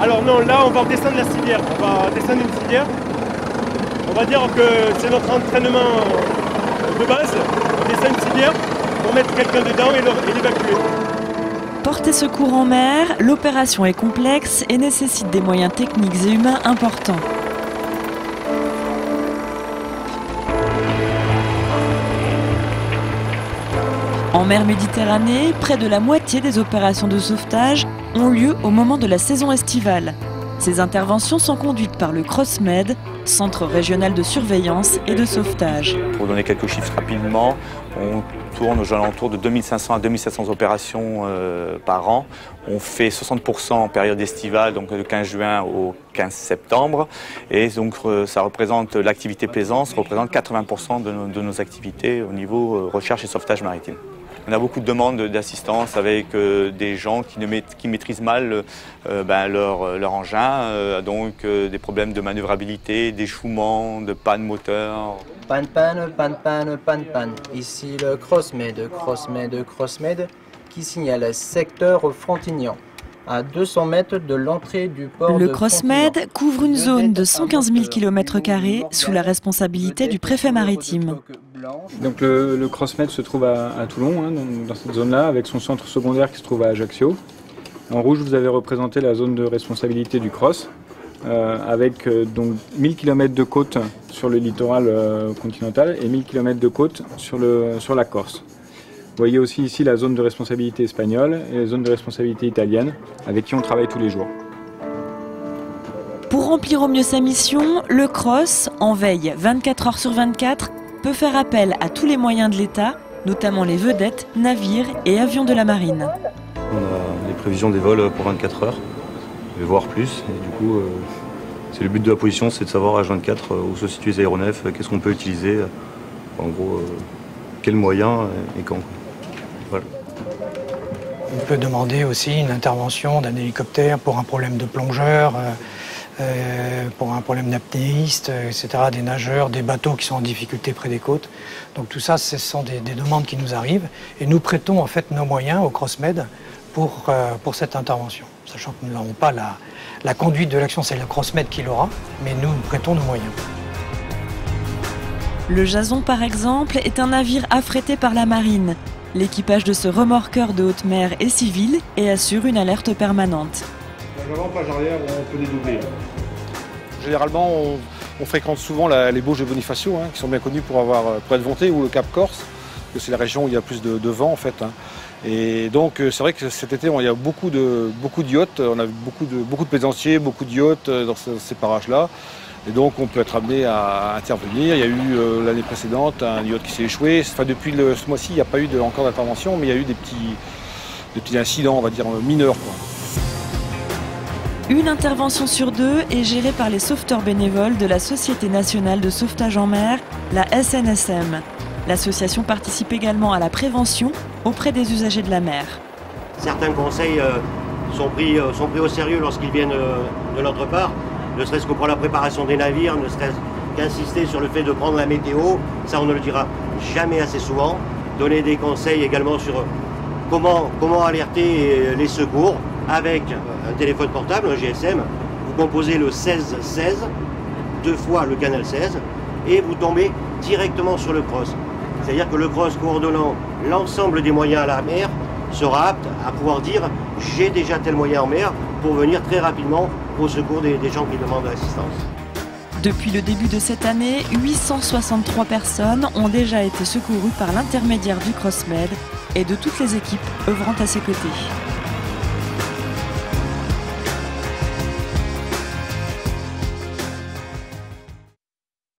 Alors non, là on va redescendre la civière, on va descendre une civière. On va dire que c'est notre entraînement de base, on descend une civière pour mettre quelqu'un dedans et l'évacuer. Porter secours en mer, l'opération est complexe et nécessite des moyens techniques et humains importants. En mer Méditerranée, près de la moitié des opérations de sauvetage ont lieu au moment de la saison estivale. Ces interventions sont conduites par le CrossMed, Centre régional de surveillance et de sauvetage. Pour donner quelques chiffres rapidement, on tourne aux alentours de 2500 à 2700 opérations par an. On fait 60% en période estivale, donc de 15 juin au 15 septembre. Et donc ça représente l'activité plaisance, représente 80% de nos activités au niveau recherche et sauvetage maritime. On a beaucoup de demandes d'assistance avec des gens qui maîtrisent mal leur engin, donc des problèmes de manœuvrabilité, d'échouement, de panne moteur. Panne. Ici le CrossMed qui signale secteur Frontignan, à 200 mètres de l'entrée du port. Le CrossMed couvre une zone de 115 000 km² sous la responsabilité du préfet maritime. Donc le CrossMed se trouve à Toulon, hein, dans cette zone-là, avec son centre secondaire qui se trouve à Ajaccio. En rouge, vous avez représenté la zone de responsabilité du Cross, avec donc 1000 km de côte sur le littoral continental et 1000 km de côte sur la Corse. Vous voyez aussi ici la zone de responsabilité espagnole et la zone de responsabilité italienne, avec qui on travaille tous les jours. Pour remplir au mieux sa mission, le Cross, en veille 24 heures sur 24, peut faire appel à tous les moyens de l'État, notamment les vedettes, navires et avions de la marine. On a les prévisions des vols pour 24 heures, voire plus. Et du coup, c'est le but de la position, c'est de savoir H24 où se situent les aéronefs, qu'est-ce qu'on peut utiliser, en gros, quels moyens et quand. Voilà. On peut demander aussi une intervention d'un hélicoptère pour un problème de plongeur, pour un problème d'apnéiste, etc., des nageurs, des bateaux qui sont en difficulté près des côtes. Donc tout ça, ce sont des demandes qui nous arrivent et nous prêtons en fait nos moyens au CrossMed pour cette intervention. Sachant que nous n'avons pas la conduite de l'action, c'est le CrossMed qui l'aura, mais nous prêtons nos moyens. Le Jason, par exemple, est un navire affrété par la marine. L'équipage de ce remorqueur de haute mer est civil et assure une alerte permanente. Page avant, page arrière, on peut dédoubler. Généralement, on fréquente souvent les Bauges de Bonifacio, hein, qui sont bien connus pour être montés, ou le Cap Corse, que c'est la région où il y a plus de vent en fait. Hein. Et donc c'est vrai que cet été, il y a beaucoup de yachts, on a beaucoup de plaisanciers, beaucoup de yachts dans ces parages-là. Et donc on peut être amené à intervenir. Il y a eu l'année précédente un yacht qui s'est échoué. Enfin, depuis ce mois-ci, il n'y a pas eu encore d'intervention, mais il y a eu des petits incidents, on va dire, mineurs, quoi. Une intervention sur deux est gérée par les sauveteurs bénévoles de la Société nationale de sauvetage en mer, la SNSM. L'association participe également à la prévention auprès des usagers de la mer. Certains conseils sont pris au sérieux lorsqu'ils viennent de notre part, ne serait-ce que pour la préparation des navires, ne serait-ce qu'insister sur le fait de prendre la météo, ça on ne le dira jamais assez souvent. Donner des conseils également sur comment alerter les secours avec un téléphone portable, un GSM. Vous composez le 1616, 2 fois le canal 16, et vous tombez directement sur le Cross. C'est-à-dire que le Cross, coordonnant l'ensemble des moyens à la mer, sera apte à pouvoir dire « j'ai déjà tel moyen en mer » pour venir très rapidement au secours des gens qui demandent l'assistance. Depuis le début de cette année, 863 personnes ont déjà été secourues par l'intermédiaire du CrossMed et de toutes les équipes œuvrant à ses côtés.